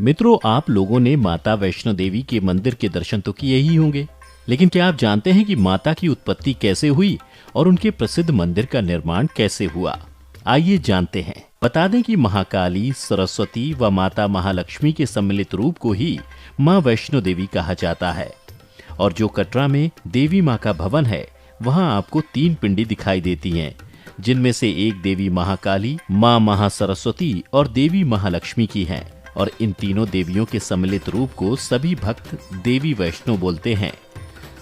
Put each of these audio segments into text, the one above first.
मित्रों, आप लोगों ने माता वैष्णो देवी के मंदिर के दर्शन तो किए ही होंगे, लेकिन क्या आप जानते हैं कि माता की उत्पत्ति कैसे हुई और उनके प्रसिद्ध मंदिर का निर्माण कैसे हुआ? आइए जानते हैं। बता दें कि महाकाली, सरस्वती व माता महालक्ष्मी के सम्मिलित रूप को ही मां वैष्णो देवी कहा जाता है। और जो कटरा में देवी मां का भवन है, वहां आपको 3 पिंडी दिखाई देती हैं, जिनमें से एक देवी महाकाली, मां महासरस्वती और देवी महालक्ष्मी की है। और इन तीनों देवियों के सम्मिलित रूप को सभी भक्त देवी वैष्णो बोलते हैं।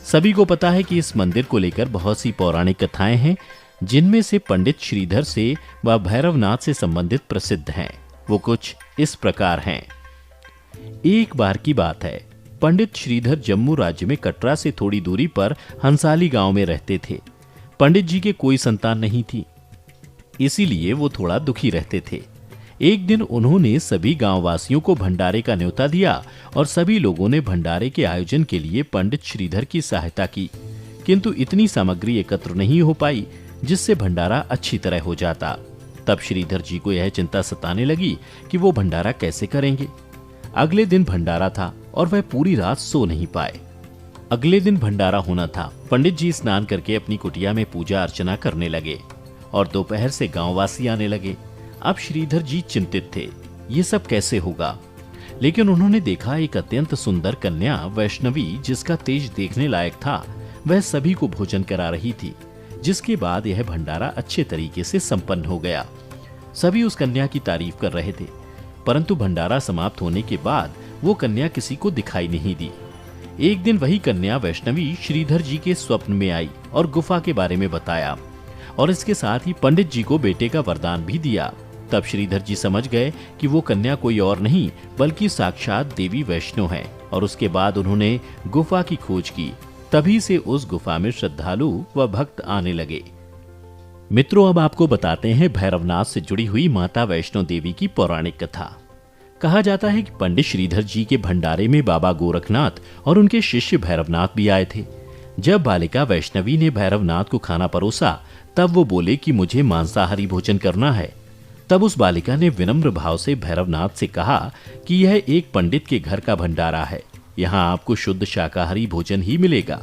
सभी को पता है कि इस मंदिर को लेकर बहुत सी पौराणिक कथाएं हैं, जिनमें से पंडित श्रीधर से व भैरवनाथ से संबंधित प्रसिद्ध हैं। वो कुछ इस प्रकार हैं। एक बार की बात है, पंडित श्रीधर जम्मू राज्य में कटरा से थोड़ी दूरी पर हंसाली गांव में रहते थे। पंडित जी के कोई संतान नहीं थी, इसीलिए वो थोड़ा दुखी रहते थे। एक दिन उन्होंने सभी गांववासियों को भंडारे का न्योता दिया और सभी लोगों ने भंडारे के आयोजन के लिए पंडित श्रीधर की सहायता की, किंतु इतनी सामग्री एकत्र नहीं हो पाई जिससे भंडारा अच्छी तरह हो जाता। तब श्रीधर जी को यह चिंता सताने लगी कि वो भंडारा कैसे करेंगे। अगले दिन भंडारा था और वह पूरी रात सो नहीं पाए। अगले दिन भंडारा होना था। पंडित जी स्नान करके अपनी कुटिया में पूजा अर्चना करने लगे और दोपहर से गांववासी आने लगे। अब श्रीधर जी चिंतित थे, ये सब कैसे होगा। लेकिन उन्होंने देखा एक अत्यंत सुंदर कन्या वैष्णवी, जिसका तेज देखने लायक था, वह सभी को भोजन करा रही थी, जिसके बाद यह भंडारा अच्छे तरीके से संपन्न हो गया। सभी उस कन्या की तारीफ कर रहे थे, परंतु भंडारा समाप्त होने के बाद वो कन्या किसी को दिखाई नहीं दी। एक दिन वही कन्या वैष्णवी श्रीधर जी के स्वप्न में आई और गुफा के बारे में बताया और इसके साथ ही पंडित जी को बेटे का वरदान भी दिया। तब श्रीधर जी समझ गए कि वो कन्या कोई और नहीं बल्कि साक्षात देवी वैष्णो है और उसके बाद उन्होंने गुफा की खोज की। तभी से उस गुफा में श्रद्धालु व भक्त आने लगे। मित्रों, अब आपको बताते हैं भैरवनाथ से जुड़ी हुई माता वैष्णो देवी की पौराणिक कथा। कहा जाता है कि पंडित श्रीधर जी के भंडारे में बाबा गोरखनाथ और उनके शिष्य भैरवनाथ भी आए थे। जब बालिका वैष्णवी ने भैरवनाथ को खाना परोसा, तब वो बोले कि मुझे मांसाहारी भोजन करना है। तब उस बालिका ने विनम्र भाव से भैरवनाथ से कहा कि यह एक पंडित के घर का भंडारा है, यहाँ आपको शुद्ध शाकाहारी भोजन ही मिलेगा।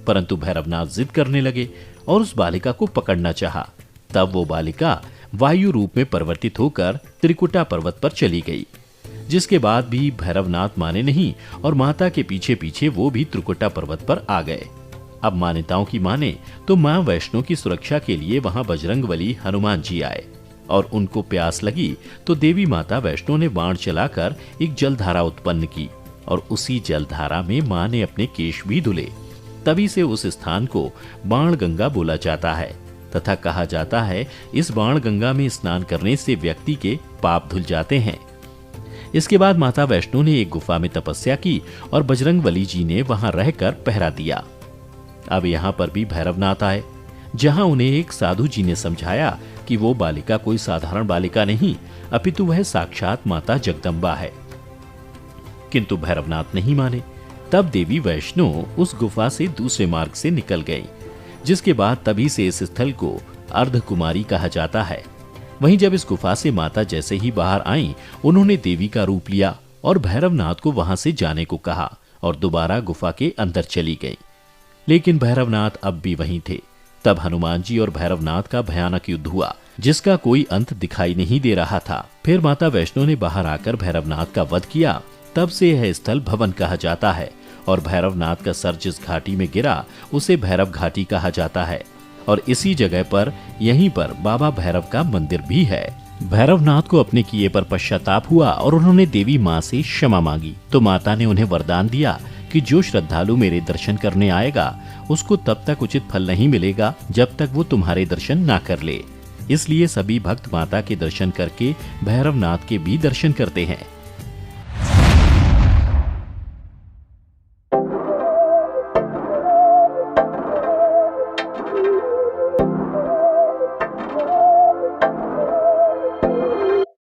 परंतु भैरवनाथ जिद करने लगे और उस बालिका को पकड़ना चाहा। तब वो बालिका वायु रूप में परिवर्तित होकर त्रिकुटा पर्वत पर चली गई, जिसके बाद भी भैरवनाथ माने नहीं और माता के पीछे पीछे वो भी त्रिकुटा पर्वत पर आ गए। अब मान्यताओं की माने तो मां वैष्णो की सुरक्षा के लिए वहां बजरंगबली हनुमान जी आए और उनको प्यास लगी तो देवी माता वैष्णो ने बाण चलाकर एक जलधारा उत्पन्न की और उसी जलधारा में मां ने अपने केश भी धुले। तभी से उस स्थान को बाण गंगा बोला जाता है तथा कहा जाता है इस बाण गंगा में स्नान करने से व्यक्ति के पाप धुल जाते हैं। इसके बाद माता वैष्णो ने एक गुफा में तपस्या की और बजरंगबली जी ने वहां रहकर पहरा दिया। अब यहाँ पर भी भैरवनाथ आए, जहां उन्हें एक साधु जी ने समझाया कि वो बालिका कोई साधारण बालिका नहीं अपितु वह साक्षात माता जगदम्बा है, किंतु भैरवनाथ नहीं माने। तब देवी वैष्णो उस गुफा से दूसरे मार्ग से निकल गई, जिसके बाद तभी से इस स्थल को अर्धकुमारी कहा जाता है। वहीं जब इस गुफा से माता जैसे ही बाहर आईं, उन्होंने देवी का रूप लिया और भैरवनाथ को वहां से जाने को कहा और दोबारा गुफा के अंदर चली गई। लेकिन भैरवनाथ अब भी वहीं थे। तब हनुमान जी और भैरवनाथ का भयानक युद्ध हुआ, जिसका कोई अंत दिखाई नहीं दे रहा था। फिर माता वैष्णो ने बाहर आकर भैरवनाथ का वध किया। तब से यह स्थल भवन कहा जाता है और भैरवनाथ का सर जिस घाटी में गिरा उसे भैरव घाटी कहा जाता है और इसी जगह पर यहीं पर बाबा भैरव का मंदिर भी है। भैरवनाथ को अपने किए पर पश्चाताप हुआ और उन्होंने देवी माँ से क्षमा मांगी, तो माता ने उन्हें वरदान दिया कि जो श्रद्धालु मेरे दर्शन करने आएगा उसको तब तक उचित फल नहीं मिलेगा जब तक वो तुम्हारे दर्शन ना कर ले। इसलिए सभी भक्त माता के दर्शन करके भैरवनाथ के भी दर्शन करते हैं।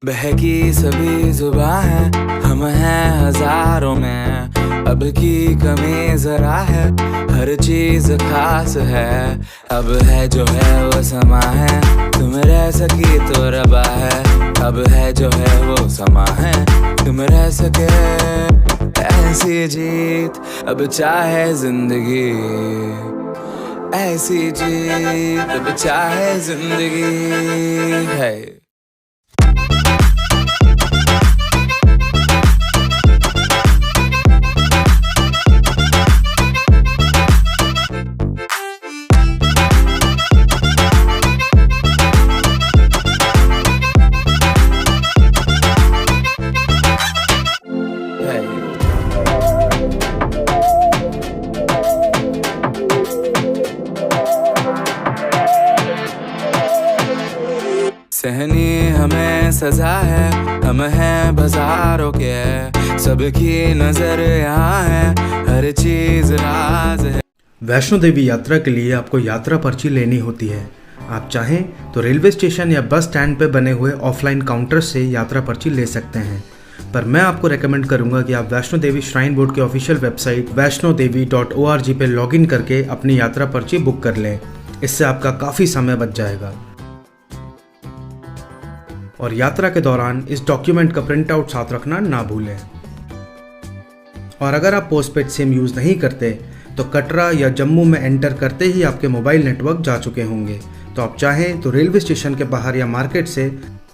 बहकी सभी जुबां है, हम हैं हजारों में, अब की कमी जरा है, हर चीज खास है। अब है जो है वो समा है, तुम रह सकी तो रबा है, अब है जो है वो समा है। तुम रह सके ऐसी जीत अब चाहे जिंदगी, ऐसी जीत अब चाहे जिंदगी है। सहनी हमें सजा है, हम हैं बाजारों के, सबकी नजर यहाँ है, हर चीज राज है। वैष्णो देवी यात्रा के लिए आपको यात्रा पर्ची लेनी होती है। आप चाहें तो रेलवे स्टेशन या बस स्टैंड पर बने हुए ऑफलाइन काउंटर से यात्रा पर्ची ले सकते हैं, पर मैं आपको रेकमेंड करूंगा कि आप वैष्णो देवी श्राइन बोर्ड के ऑफिशियल वेबसाइट vaishnodevi.org पे लॉगिन करके अपनी यात्रा पर्ची बुक कर लें। इससे आपका काफ़ी समय बच जाएगा। और यात्रा के दौरान इस डॉक्यूमेंट का प्रिंट आउट साथ रखना ना भूलें। और अगर आप पोस्टपेड सिम यूज़ नहीं करते तो कटरा या जम्मू में एंटर करते ही आपके मोबाइल नेटवर्क जा चुके होंगे, तो आप चाहें तो रेलवे स्टेशन के बाहर या मार्केट से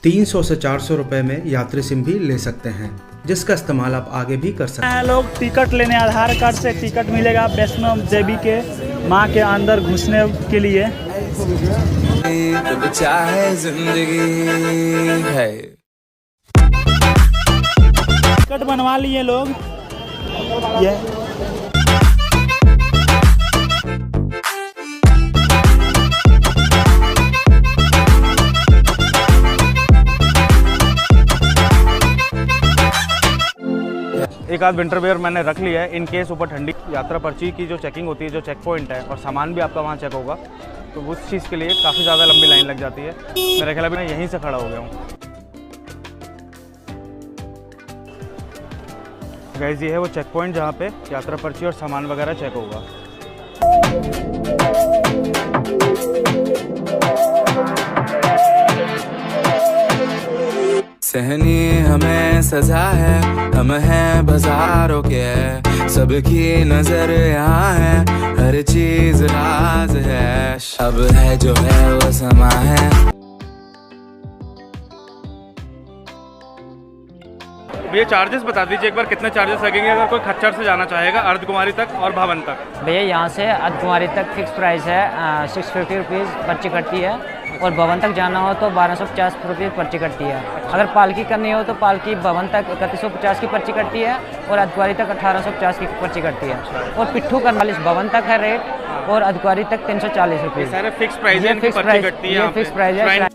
300 से 400 रुपए में यात्री सिम भी ले सकते हैं, जिसका इस्तेमाल आप आगे भी कर सकते हैं। लोग टिकट लेने आधार कार्ड से टिकट मिलेगा वैष्णो देवी के माँ के अंदर घुसने के लिए। अब चाहे जिंदगी है। टिकट बनवा लिए लोग ये। एक आध विंटर वेयर मैंने रख लिया है इन केस ऊपर ठंडी। यात्रा पर्ची की जो चेकिंग होती है, जो चेक पॉइंट है, और सामान भी आपका वहाँ चेक होगा, तो उस चीज़ के लिए काफ़ी ज़्यादा लंबी लाइन लग जाती है। मेरे ख्याल में मैं यहीं से खड़ा हो गया हूँ। गाइस, ये है वो चेक पॉइंट जहाँ पे यात्रा पर्ची और सामान वगैरह चेक होगा। सहनी हमें सजा है, हम हैं बाजारों के, सबकी नजर यहाँ है, हर चीज राज है। अब है जो है वो समा है। भैया चार्जेस बता दीजिए एक बार, कितने चार्जेस लगेंगे अगर कोई खच्चर से जाना चाहेगा अर्धकुमारी तक और भवन तक? भैया यहाँ से अर्धकुमारी तक फिक्स प्राइस है, 650 रुपीज़ पर्ची कटती है, और भवन तक जाना हो तो 1250 रुपये पर्ची कटती है। अगर पालकी करनी हो तो पालकी भवन तक 3150 की पर्ची कटती है, और अर्धकुमारी तक 1850 की पर्ची कटती है, और पिट्ठू का 40 भवन तक है रेट, और अर्धकुमारी तक 340 रुपये। सारे फिक्स प्राइस है, फिक्स प्राइस है।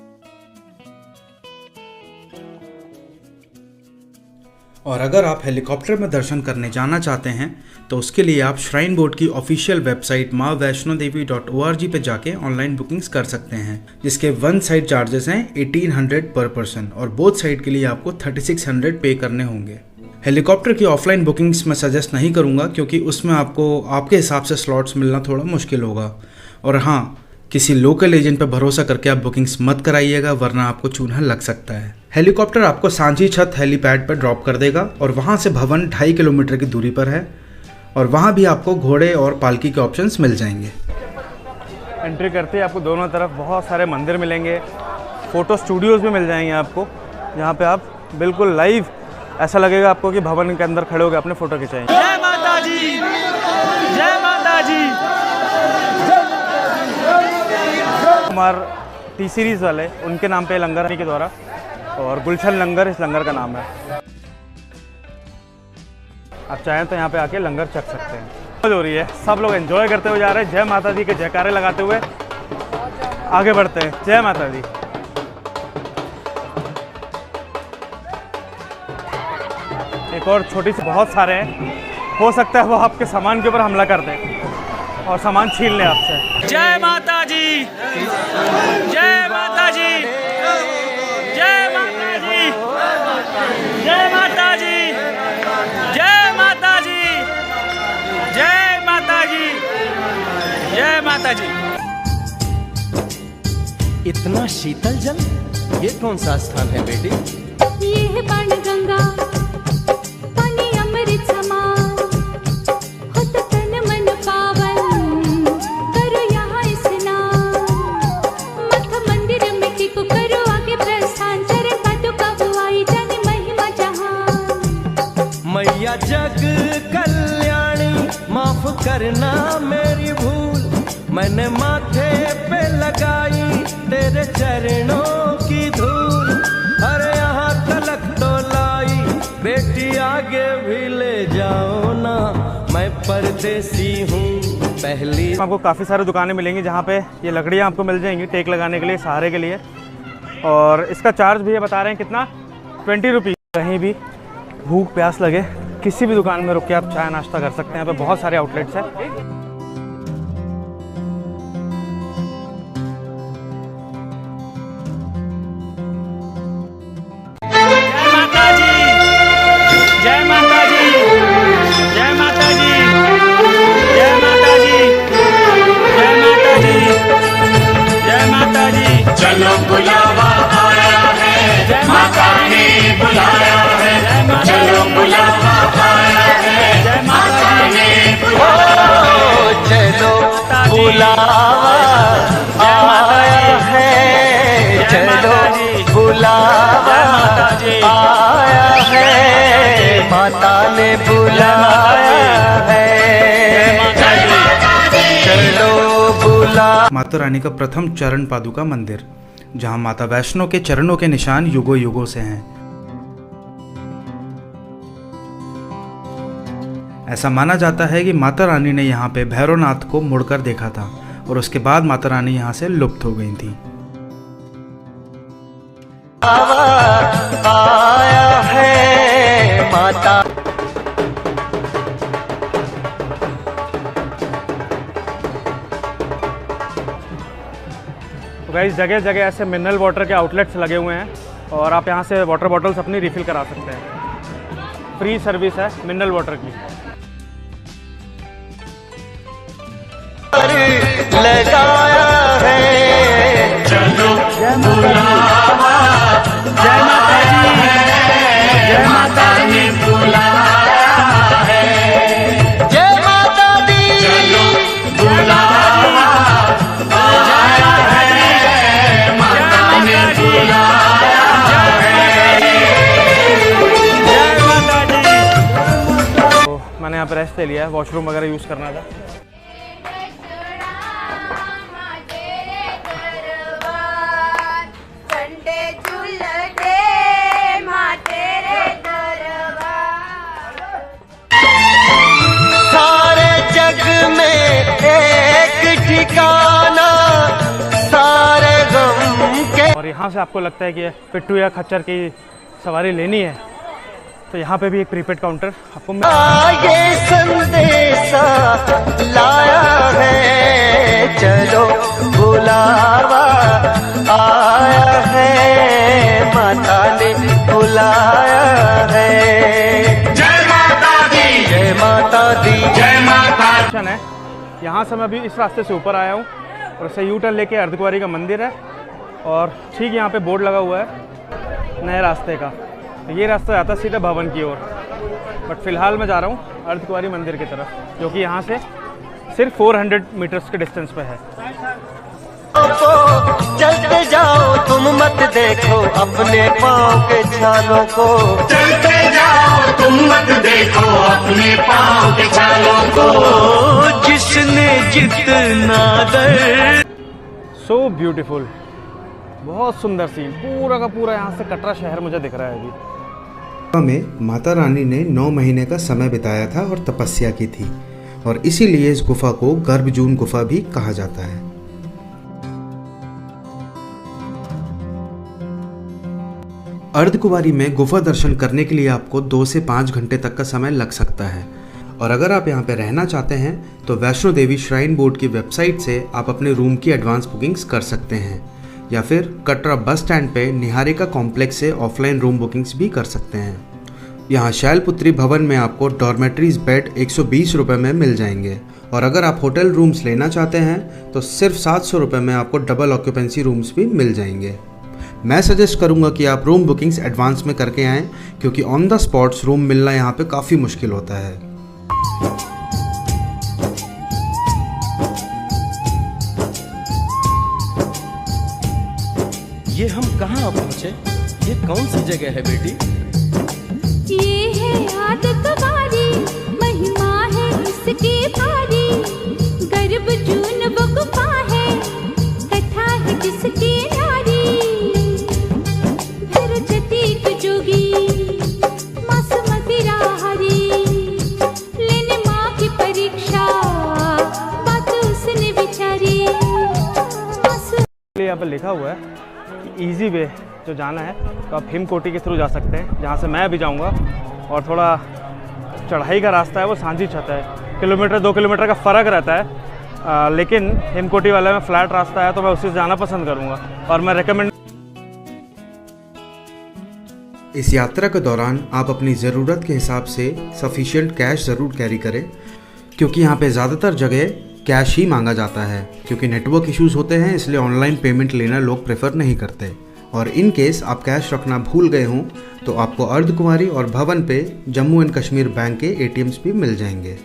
और अगर आप हेलीकॉप्टर में दर्शन करने जाना चाहते हैं तो उसके लिए आप श्राइन बोर्ड की ऑफिशियल वेबसाइट vaishnodevi.org पे जाके ऑनलाइन बुकिंग्स कर सकते हैं, जिसके वन साइड चार्जेस हैं 1800 पर पर्सन, और बोथ साइड के लिए आपको 3600 पे करने होंगे। हेलीकॉप्टर की ऑफलाइन बुकिंग्स मैं सजेस्ट नहीं करूँगा, क्योंकि उसमें आपको आपके हिसाब से स्लॉट्स मिलना थोड़ा मुश्किल होगा। और हाँ, किसी लोकल एजेंट पर भरोसा करके आप बुकिंग्स मत कराइएगा, वरना आपको चूना लग सकता है। हेलीकॉप्टर आपको सांझी छत हेलीपैड पर ड्रॉप कर देगा, और वहाँ से भवन 2.5 किलोमीटर की दूरी पर है, और वहाँ भी आपको घोड़े और पालकी के ऑप्शंस मिल जाएंगे। एंट्री करते ही आपको दोनों तरफ बहुत सारे मंदिर मिलेंगे, फ़ोटो स्टूडियोज़ भी मिल जाएंगे आपको, जहाँ पे आप बिल्कुल लाइव ऐसा लगेगा आपको कि भवन के अंदर खड़े होकर अपने फ़ोटो खिंचाएंगे। जय माता जी, जय माता जी। कुमार टी सीरीज़ वाले, उनके नाम पे लंगर के द्वारा, और गुलशन लंगर इस लंगर का नाम है। आप चाहें तो यहाँ पे आके लंगर चख सकते हैं। मौज हो रही है, सब लोग एंजॉय करते हुए जा रहे हैं, जय माता दी के जयकारे लगाते हुए आगे बढ़ते हैं। जय माता दी। एक और छोटी सी, बहुत सारे हैं, हो सकता है वो आपके सामान के ऊपर हमला कर दें और सामान छीन ले आपसे। जय माता जी, जय माता जी, जय माता जी, जय माता जी, जय माता जी, जय माता जी, जय माता जी। इतना शीतल जल, ये कौन सा स्थान है बेटी? ये है बाणगंगा, करना मेरी भूल, मैंने माथे पे लगाई तेरे चरणों की धूल। अरे यहाँ तलक तो लाई, बेटी आगे भी ले जाओ ना, मैं परदेसी हूँ पहली। आपको काफ़ी सारी दुकानें मिलेंगी जहाँ पे ये लकड़ियाँ आपको मिल जाएंगी टेक लगाने के लिए, सहारे के लिए। और इसका चार्ज भी ये बता रहे हैं कितना, 20 रुपीज़। कहीं भी भूख प्यास लगे किसी भी दुकान में रुक के आप चाय नाश्ता कर सकते हैं। यहाँ पे बहुत सारे आउटलेट्स हैं। जय माता दी, जय माता दी, जय माता दी, जय माता दी, जय माता दी। चलो बुलावा आया है, माता ने बुलाया है। चलो बुलावा आया है, जय माता ने बुलाया। चलो बुलावा आया है, चलो बुलावा आया है, माता ने बुलाया है। चलो बुला। माता रानी का प्रथम चरण पादुका मंदिर, जहां माता वैष्णो के चरणों के निशान युगों युगों से हैं। ऐसा माना जाता है कि माता रानी ने यहाँ पे भैरवनाथ को मुड़कर देखा था और उसके बाद माता रानी यहाँ से लुप्त हो गई थी। आया है माता। तो गाइस जगह जगह ऐसे मिनरल वाटर के आउटलेट्स लगे हुए हैं और आप यहाँ से वाटर बॉटल्स अपनी रिफ़िल करा सकते हैं। फ्री सर्विस है मिनरल वाटर की। लगाया है, चलो बुलावा, जय माता दी, जय माता ने बुलाया है। जय माता दी। चलो बुलावा आया है, माता ने बुलाया है। जय माता दी। तो मैंने यहाँ पर रेस्ट ले लिया है, वॉशरूम वगैरह यूज़ करना था। सारे जग में एक ठिकाना, सारे गम के। और यहाँ से आपको लगता है कि पिट्ठू या खच्चर की सवारी लेनी है तो यहाँ पे भी एक प्रीपेड काउंटर आपको ये संदेशा लाया है, चलो बुलावा आया है, माता ने बुलाया है। जय माता दी, जय माता दी, जय माता। है। यहाँ से मैं अभी इस रास्ते से ऊपर आया हूँ और इससे यू टर्न लेके अर्धकुंवारी का मंदिर है और ठीक यहाँ पे बोर्ड लगा हुआ है नए रास्ते का। ये रास्ता जाता है सीधा भवन की ओर, बट फिलहाल मैं जा रहा हूँ अर्धकुंवारी मंदिर की तरफ, जो कि यहाँ से सिर्फ 400 मीटर्स के डिस्टेंस पे है। चलते जाओ तुम मत देखो अपने पाँव के छालों को, चलते जाओ तुम मत देखो अपने पाँव के छालों को। जिसने जितना दर्द। सो ब्यूटीफुल, बहुत सुंदर सीन, पूरा का पूरा यहाँ से कटरा शहर मुझे दिख रहा है अभी। में माता रानी ने 9 महीने का समय बिताया था और तपस्या की थी और इसीलिए इस गुफा को गर्भजून गुफा भी कहा जाता है। अर्धकुंवारी में गुफा दर्शन करने के लिए आपको 2 से 5 घंटे तक का समय लग सकता है और अगर आप यहाँ पे रहना चाहते हैं तो वैष्णो देवी श्राइन बोर्ड की वेबसाइट से आप अपने रूम की एडवांस बुकिंग्स कर सकते हैं या फिर कटरा बस स्टैंड पे निहारिका कॉम्प्लेक्स से ऑफलाइन रूम बुकिंग्स भी कर सकते हैं। यहाँ शैलपुत्री भवन में आपको डॉर्मेट्रीज बेड 120 रुपये में मिल जाएंगे और अगर आप होटल रूम्स लेना चाहते हैं तो सिर्फ 700 रुपये में आपको डबल ऑक्यूपेंसी रूम्स भी मिल जाएंगे। मैं सजेस्ट करूँगा कि आप रूम बुकिंग्स एडवांस में करके आएँ क्योंकि ऑन द स्पॉट्स रूम मिलना यहाँ पे काफ़ी मुश्किल होता है। ये हम कहाँ पहुँचे? ये कौन सी जगह है बेटी? ये है अर्धकुंवारी, महिमा है इसकी भारी। जब जून वक़्फ़ा है, कथा है जिसकी नारी, भर जतीक जोगी मासूमती राहरी, लेने माँ की परीक्षा बात उसने बिचारी। यहाँ पर लिखा हुआ है कि इजी वे जो जाना है तो आप हिमकोटी के थ्रू जा सकते हैं, जहाँ से मैं अभी जाऊँगा। और थोड़ा चढ़ाई का रास्ता है, वो सांझी छत है, 1-2 किलोमीटर का फ़र्क रहता है, लेकिन हिमकोटी वाले में फ्लैट रास्ता है तो मैं उसी से जाना पसंद करूँगा। और मैं रेकमेंड इस यात्रा के दौरान आप अपनी ज़रूरत के हिसाब से सफिशिएंट कैश ज़रूर कैरी करें, क्योंकि यहाँ पे ज़्यादातर जगह कैश ही मांगा जाता है, क्योंकि नेटवर्क इश्यूज़ होते हैं, इसलिए ऑनलाइन पेमेंट लेना लोग प्रेफर नहीं करते। और इन केस आप कैश रखना भूल गए हों तो आपको अर्धकुमारी और भवन पे जम्मू एंड कश्मीर बैंक के ATMs भी मिल जाएंगे।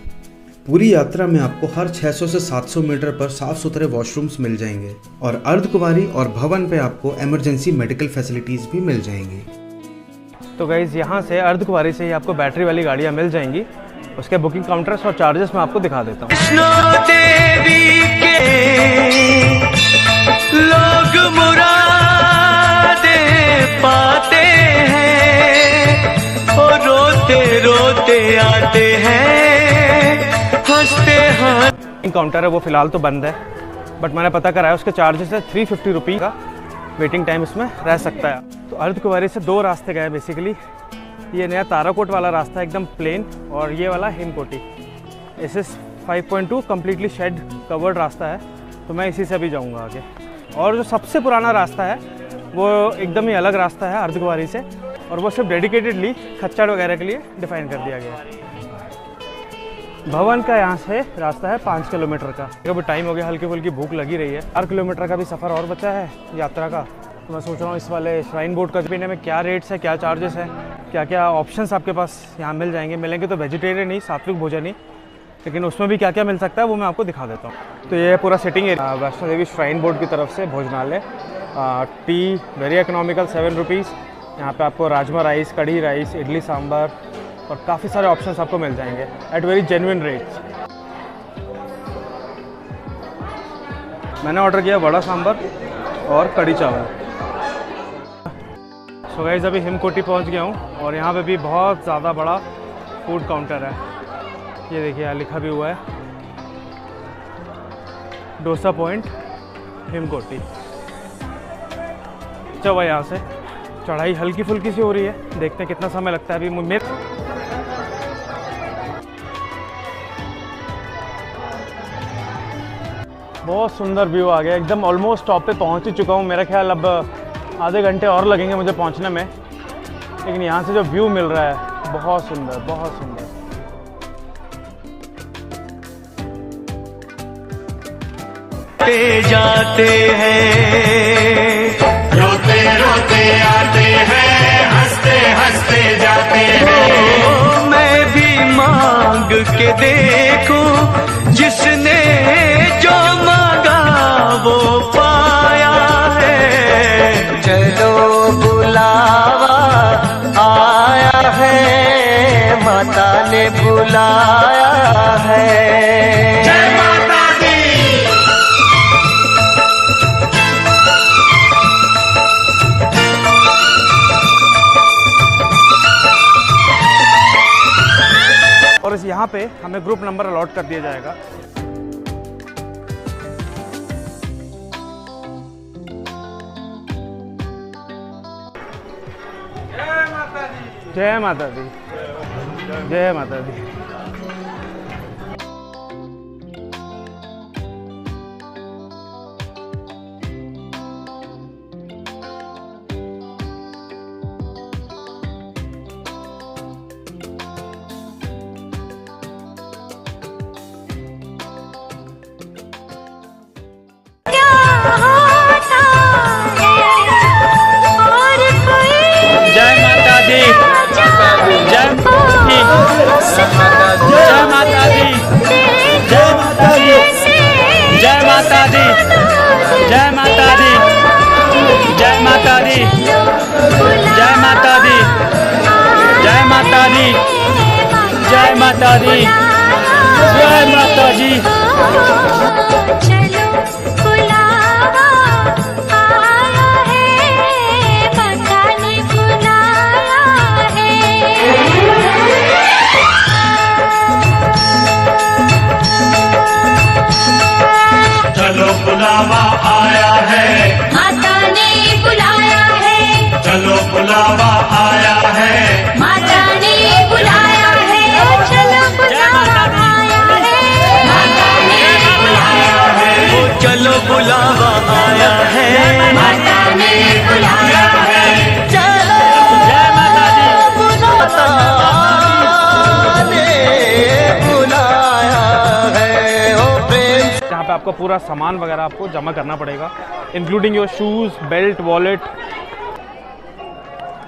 पूरी यात्रा में आपको हर 600 से 700 मीटर पर साफ सुथरे वॉशरूम्स मिल जाएंगे और अर्धकुमारी और भवन पे आपको इमरजेंसी मेडिकल फैसिलिटीज़ भी मिल जाएंगी। तो गाइज़ यहाँ से अर्धकुमारी से ही आपको बैटरी वाली गाड़ियाँ मिल जाएंगी। उसके बुकिंग काउंटर्स और चार्जेस मैं आपको दिखा देता हूँ। वैष्णो देवी के लोग मुरादे पाते हैं और रोते रोते आते हैं, हंसते हंसते। काउंटर है वो फ़िलहाल तो बंद है, बट मैंने पता करा है उसके चार्जेस है 350 रुपये का वेटिंग टाइम इसमें रह सकता है। तो अर्धकुमारी से 2 रास्ते गए बेसिकली। ये नया ताराकोट वाला रास्ता है एकदम प्लेन, और ये वाला Himkoti. SS 5.2 completely shed covered रास्ता है, तो मैं इसी से भी जाऊंगा आगे। और जो सबसे पुराना रास्ता है वो एकदम ही अलग रास्ता है अर्धकुमारी से, और वो सिर्फ डेडिकेटेडली खच्चर वगैरह के लिए डिफ़ाइन कर दिया गया है। भवन का यहाँ से रास्ता है 5 किलोमीटर का। अभी टाइम हो गया, हल्की फुल्की भूख लगी रही है। 4 किलोमीटर का भी सफ़र और बचा है यात्रा का, तो मैं सोच रहा हूँ इस वाले श्राइन बोर्ड का पीने में क्या रेट्स है, क्या चार्जेस है, क्या क्या ऑप्शंस आपके पास यहाँ मिलेंगे तो वेजिटेरियन ही, सात्विक भोजन ही, लेकिन उसमें भी क्या क्या मिल सकता है वो मैं आपको दिखा देता हूँ। तो ये पूरा sitting area Vaishno Devi shrine board की तरफ से भोजनालय। T very economical 7 rupees. यहाँ पे आपको राजमा राइस, कढ़ी राइस, इडली सांभर और काफ़ी सारे ऑप्शंस आपको मिल जाएंगे एट वेरी जेन्युइन रेट्स। मैंने ऑर्डर किया वड़ा सांभर और कढ़ी चावल। सो गाइस अभी हिमकोटी पहुंच गया हूं और यहाँ पे भी बहुत ज़्यादा बड़ा फूड काउंटर है। ये देखिए यहाँ लिखा भी हुआ है डोसा पॉइंट हिमकोटी। चलो यहाँ से चढ़ाई हल्की फुल्की सी हो रही है, देखते हैं कितना समय लगता है। अभी मेरे बहुत सुंदर व्यू आ गया, एकदम ऑलमोस्ट टॉप पे पहुंच ही चुका हूं। मेरा ख्याल अब आधे घंटे और लगेंगे मुझे पहुंचने में, लेकिन यहाँ से जो व्यू मिल रहा है बहुत सुंदर, बहुत सुंदर। जाते हैं, रोते रोते आते हैं, हंसते हंसते जाते हैं। मैं भी मांग के देखूं, जिसने जो मांगा वो पाया है। चलो बुलावा आया है, माता ने बुलाया है। जय माता दी। और इस यहाँ पे हमें ग्रुप नंबर अलॉट कर दिया जाएगा। जय माता दी, जय माता दी। जय माता दी, जय माता दी, जय माता दी, जय माता दी, जय माता दी, जय माता दी, जय माता दी, जय माता दी, जय माता दी, जय माता दी, जय माता दी। चलो बुलावा आया है, माता ने बुलाया है। चलो बुलावा आया है, माता ने बुलाया है, चलो बुलावा आया है, माता ने बुलाया है, चलो बुलावा आया है, माता ने बुलाया है, चलो बुलावा आया है, माता ने बुलाया है, चलो बुलावा ने बुलाया है। ओ प्रेम यहाँ पे आपका पूरा सामान वगैरह आपको जमा करना पड़ेगा, including your shoes, belt, wallet,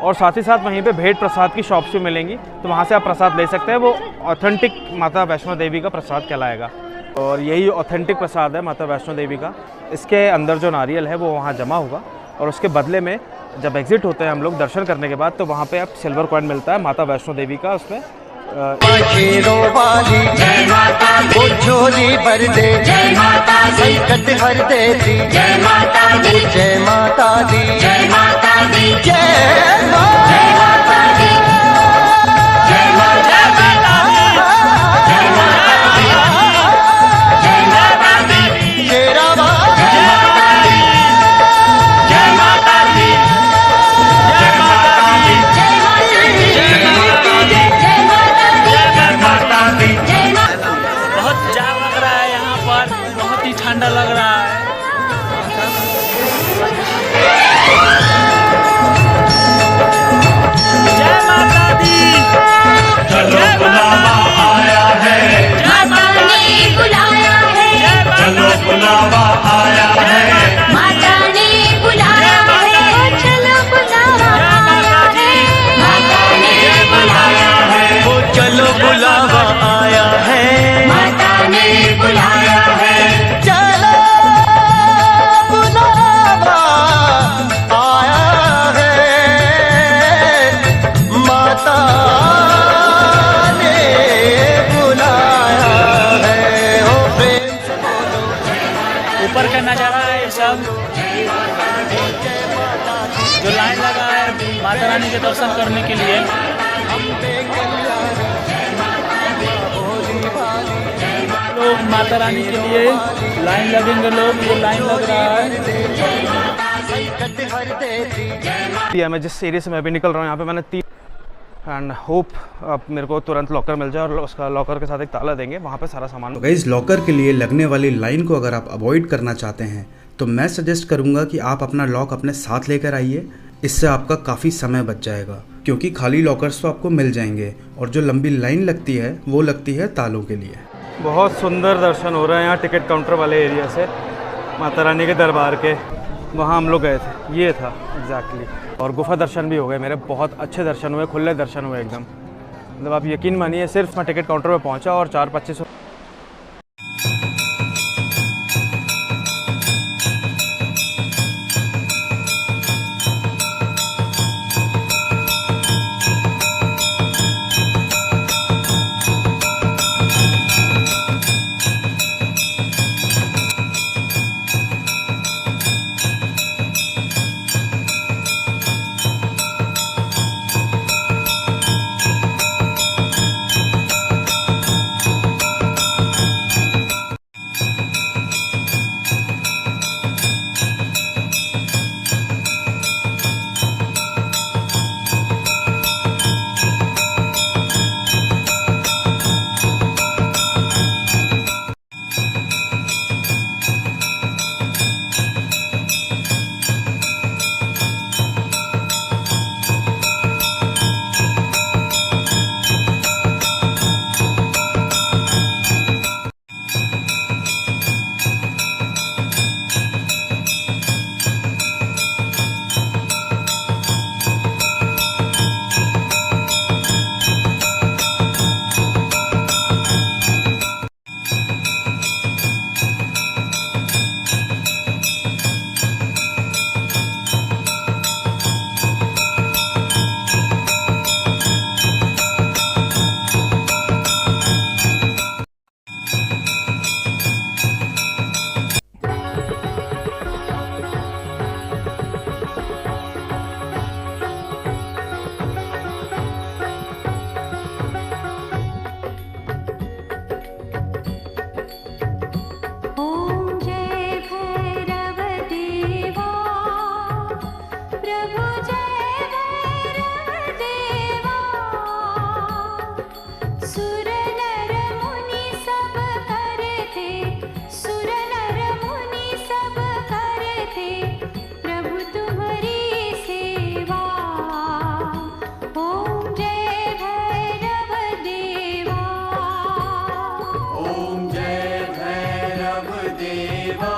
और साथ ही साथ वहीं पे भेंट प्रसाद की शॉप्स भी मिलेंगी, तो वहाँ से आप प्रसाद ले सकते हैं। वो ऑथेंटिक माता वैष्णो देवी का प्रसाद कहलाएगा, और यही ऑथेंटिक प्रसाद है माता वैष्णो देवी का। इसके अंदर जो नारियल है वो वहाँ जमा होगा, और उसके बदले में जब एग्जिट होते हैं हम लोग दर्शन करने के बाद, तो वहाँ पे आप सिल्वर कॉइन मिलता है माता वैष्णो देवी का। उसमें शेरों वाली जय माता दी, वो झोली भर दे, जय माता दी, संकट हर देती, जय माता दी, जय माता दी, जय माता दी, जय जय माता दी, जय माता दी, जय माता दी, जय माता दी, शेरा जय माता दी, जय माता दी, जय माता दी, जय माता दी, जय माता दी, जय माता दी। बहुत जाम लग रहा है यहाँ पर, बहुत ही ठंडा लग रहा है। जय माता दी, चलो बुलावा आया है, माता ने बुलाया है, चलो बुलावा आया है, माता ने बुलाया है, चलो बुलावा आया है, माता ने बुलाया है, वो चलो बुलावा आया है, माता ने बुलाया है, चलो बुलावा आया है, माता ने बुलाया है। ओ प्रेम से बोलो ऊपर का नज़ारा है ये सब, जो लाइन लगा है माता रानी के दर्शन करने के लिए। लोग माता रानी के लिए लाइन लगेंगे, लोग ये लाइन लग रहा है। संकट हर देती, मैं जिस एरिया से मैं भी निकल रहा हूँ यहाँ पे मैंने 3 एंड होप अब मेरे को तुरंत लॉकर मिल जाए, और उसका लॉकर के साथ एक ताला देंगे, वहाँ पे सारा सामान। तो गाइज लॉकर के लिए लगने वाली लाइन को अगर आप अवॉइड करना चाहते हैं तो मैं सजेस्ट करूंगा कि आप अपना लॉक अपने साथ लेकर आइए। इससे आपका काफ़ी समय बच जाएगा, क्योंकि खाली लॉकर्स तो आपको मिल जाएंगे और जो लंबी लाइन लगती है वो लगती है तालों के लिए। बहुत सुंदर दर्शन हो रहे हैं यहाँ टिकट काउंटर वाले एरिया से, माता रानी के दरबार के। वहाँ हम लोग गए थे, ये था एग्जैक्टली। और गुफा दर्शन भी हो गए मेरे, बहुत अच्छे दर्शन हुए, खुले दर्शन हुए एकदम। मतलब आप यकीन मानिए, सिर्फ मैं टिकट काउंटर पे पहुँचा और 4-25 प्रभु जय भैरव देवा सुर नर मुनि सब करते सुर नर मुनि सब करते प्रभु तुम्हारी सेवा ओम जय भैरव देवा ओम जय भैरव देवा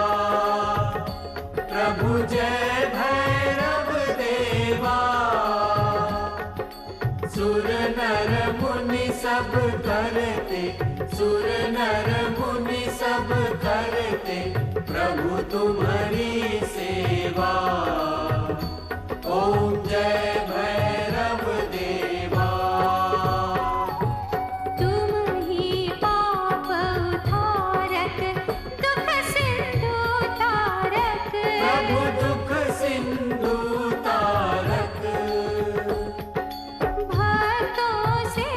प्रभु जय भैरव देवा सुर नर मुनि सब करते सुर नर मुनि सब करते प्रभु तुम्हारी सेवा ओम जय भैरव देवा तुम ही पाप उद्धारक दुख सिंधु तारक प्रभु दुख सिंधु तारक भक्तों से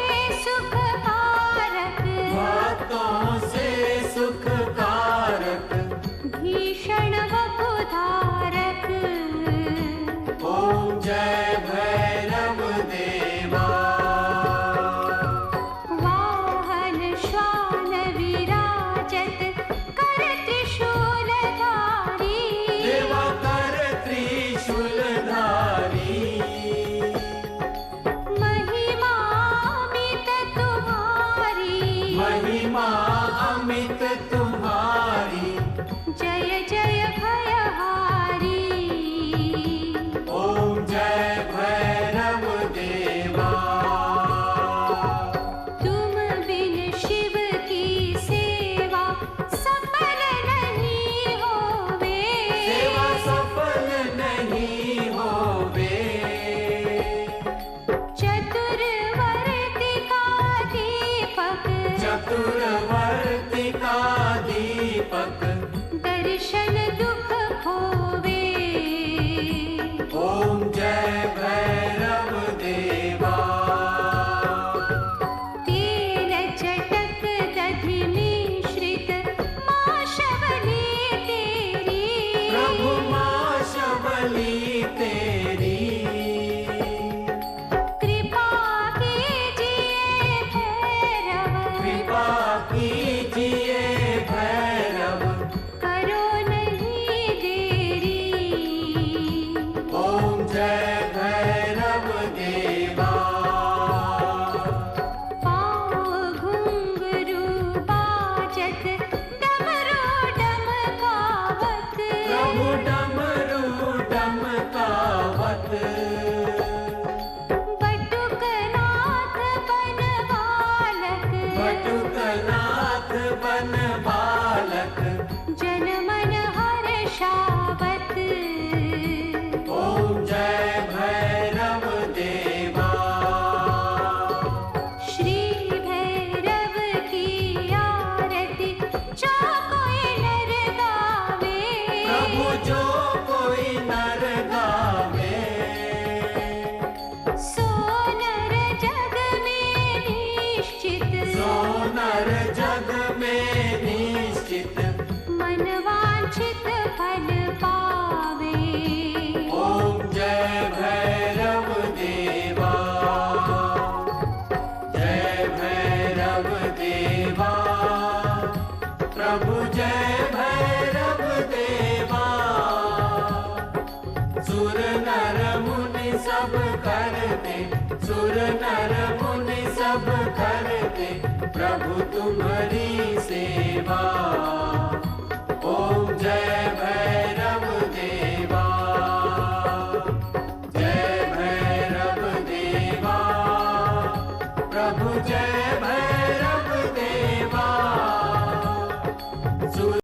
सुख कारक भक्तों से सुख कारक भीषण वपुधारक ओम जय भैरव देवा वाहन श्वान विराजत कर त्रिशूलधारी देवा कर त्रिशूलधारी महिमा अमित तुम्हारी महिमा अमित तुम्हारी जय जय भयहारी ओम जय भैरव देवा तुम बिन शिव की सेवा सफल नहीं होवे सेवा सफल नहीं होवे चतुर्वर्ती का दीपक चतुर्वर्ती का दीपक दर्शन दुख खोवे ओम जय भैरव देवा तेल चटक दधि मिश्रित माँ शबरी तेरी प्रभु माँ शबली तेरी कृपा कीजिए भैरव कृपा कीजिए भैरव करो नहीं देरी ओम जय भैरव देवा पाँव घुंघरू बाजत डमरू डमकावत प्रभु डमरू डमकावत बटुकनाथ बन बालक बटुकनाथ बन बालक जन मन हर्षावत ओम जय भैरव देवा श्री भैरव की आरती जो कोई नर गावे प्रभु जो कोई नर गावे सो नर जग में निश्चित सोनर जग में निश्चित मन वांछित फल पावे ओम जय भैरव देवा जय भैरव देवा प्रभु जय भैरव देवा सुर नर मुनि सब करते सुर नर मुनि सब करते प्रभु तुम्हारी सेवा ओम जय भैरव देवा जय भैरव देवा प्रभु जय